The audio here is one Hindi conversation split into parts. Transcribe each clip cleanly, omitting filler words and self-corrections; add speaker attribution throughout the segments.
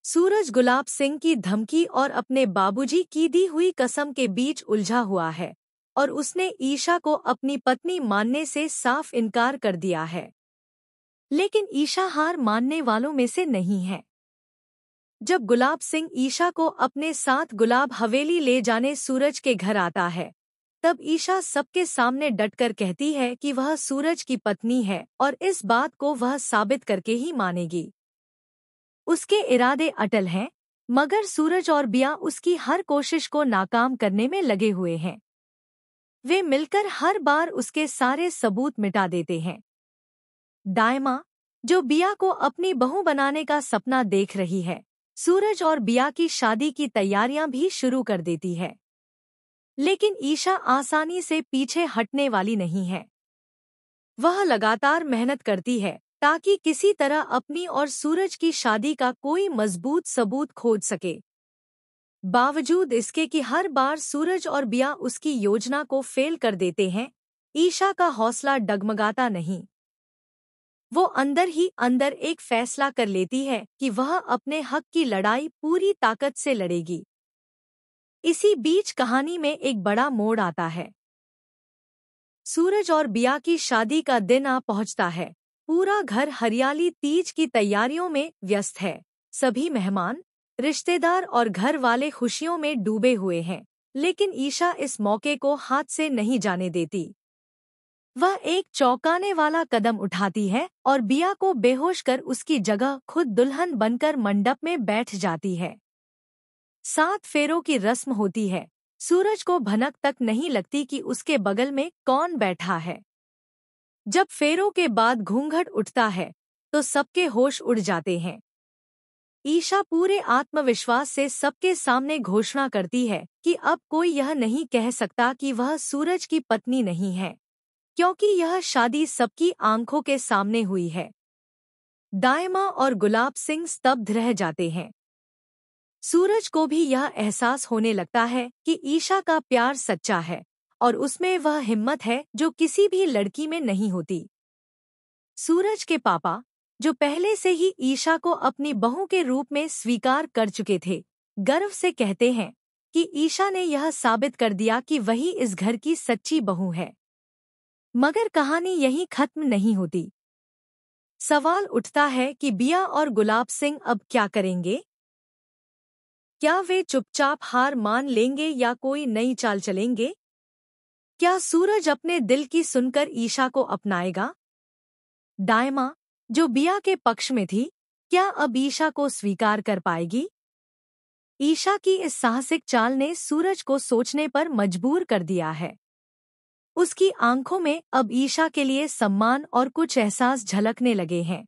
Speaker 1: सूरज गुलाब सिंह की धमकी और अपने बाबूजी की दी हुई कसम के बीच उलझा हुआ है और उसने ईशा को अपनी पत्नी मानने से साफ इनकार कर दिया है। लेकिन ईशा हार मानने वालों में से नहीं है। जब गुलाब सिंह ईशा को अपने साथ गुलाब हवेली ले जाने सूरज के घर आता है, तब ईशा सबके सामने डटकर कहती है कि वह सूरज की पत्नी है और इस बात को वह साबित करके ही मानेगी। उसके इरादे अटल हैं, मगर सूरज और बिया उसकी हर कोशिश को नाकाम करने में लगे हुए हैं। वे मिलकर हर बार उसके सारे सबूत मिटा देते हैं। दायमा, जो बिया को अपनी बहू बनाने का सपना देख रही है, सूरज और बिया की शादी की तैयारियां भी शुरू कर देती है। लेकिन ईशा आसानी से पीछे हटने वाली नहीं है। वह लगातार मेहनत करती है ताकि किसी तरह अपनी और सूरज की शादी का कोई मजबूत सबूत खोज सके। बावजूद इसके कि हर बार सूरज और बिया उसकी योजना को फेल कर देते हैं, ईशा का हौसला डगमगाता नहीं। वो अंदर ही अंदर एक फैसला कर लेती है कि वह अपने हक की लड़ाई पूरी ताकत से लड़ेगी। इसी बीच कहानी में एक बड़ा मोड़ आता है। सूरज और बिया की शादी का दिन आ पहुंचता है। पूरा घर हरियाली तीज की तैयारियों में व्यस्त है। सभी मेहमान, रिश्तेदार और घर वाले खुशियों में डूबे हुए हैं, लेकिन ईशा इस मौके को हाथ से नहीं जाने देती। वह एक चौंकाने वाला कदम उठाती है और बिया को बेहोश कर उसकी जगह खुद दुल्हन बनकर मंडप में बैठ जाती है। 7 फेरों की रस्म होती है। सूरज को भनक तक नहीं लगती कि उसके बगल में कौन बैठा है। जब फेरों के बाद घूंघट उठता है तो सबके होश उड़ जाते हैं। ईशा पूरे आत्मविश्वास से सबके सामने घोषणा करती है कि अब कोई यह नहीं कह सकता कि वह सूरज की पत्नी नहीं है, क्योंकि यह शादी सबकी आंखों के सामने हुई है। दायमा और गुलाब सिंह स्तब्ध रह जाते हैं। सूरज को भी यह एहसास होने लगता है कि ईशा का प्यार सच्चा है और उसमें वह हिम्मत है जो किसी भी लड़की में नहीं होती। सूरज के पापा, जो पहले से ही ईशा को अपनी बहू के रूप में स्वीकार कर चुके थे, गर्व से कहते हैं कि ईशा ने यह साबित कर दिया कि वही इस घर की सच्ची बहू है। मगर कहानी यहीं खत्म नहीं होती। सवाल उठता है कि बिया और गुलाब सिंह अब क्या करेंगे? क्या वे चुपचाप हार मान लेंगे या कोई नई चाल चलेंगे? क्या सूरज अपने दिल की सुनकर ईशा को अपनाएगा? दायमा, जो बिया के पक्ष में थी, क्या अब ईशा को स्वीकार कर पाएगी? ईशा की इस साहसिक चाल ने सूरज को सोचने पर मजबूर कर दिया है। उसकी आंखों में अब ईशा के लिए सम्मान और कुछ एहसास झलकने लगे हैं।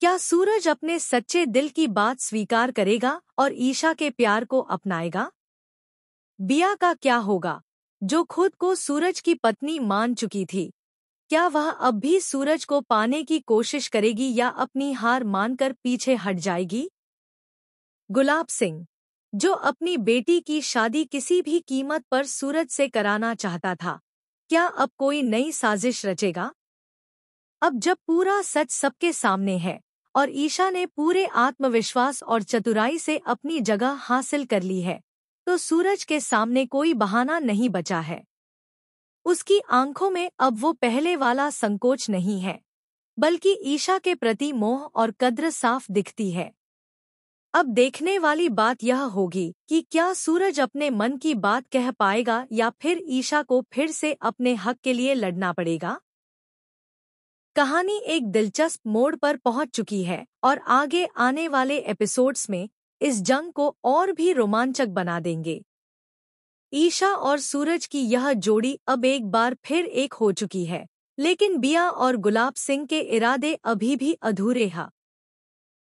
Speaker 1: क्या सूरज अपने सच्चे दिल की बात स्वीकार करेगा और ईशा के प्यार को अपनाएगा? बिया का क्या होगा, जो खुद को सूरज की पत्नी मान चुकी थी? क्या वह अब भी सूरज को पाने की कोशिश करेगी या अपनी हार मानकर पीछे हट जाएगी? गुलाब सिंह, जो अपनी बेटी की शादी किसी भी कीमत पर सूरज से कराना चाहता था, क्या अब कोई नई साजिश रचेगा? अब जब पूरा सच सबके सामने है और ईशा ने पूरे आत्मविश्वास और चतुराई से अपनी जगह हासिल कर ली है, तो सूरज के सामने कोई बहाना नहीं बचा है। उसकी आंखों में अब वो पहले वाला संकोच नहीं है, बल्कि ईशा के प्रति मोह और कद्र साफ दिखती है। अब देखने वाली बात यह होगी कि क्या सूरज अपने मन की बात कह पाएगा या फिर ईशा को फिर से अपने हक के लिए लड़ना पड़ेगा। कहानी एक दिलचस्प मोड़ पर पहुंच चुकी है और आगे आने वाले एपिसोड्स में इस जंग को और भी रोमांचक बना देंगे। ईशा और सूरज की यह जोड़ी अब एक बार फिर एक हो चुकी है, लेकिन बिया और गुलाब सिंह के इरादे अभी भी अधूरे हैं।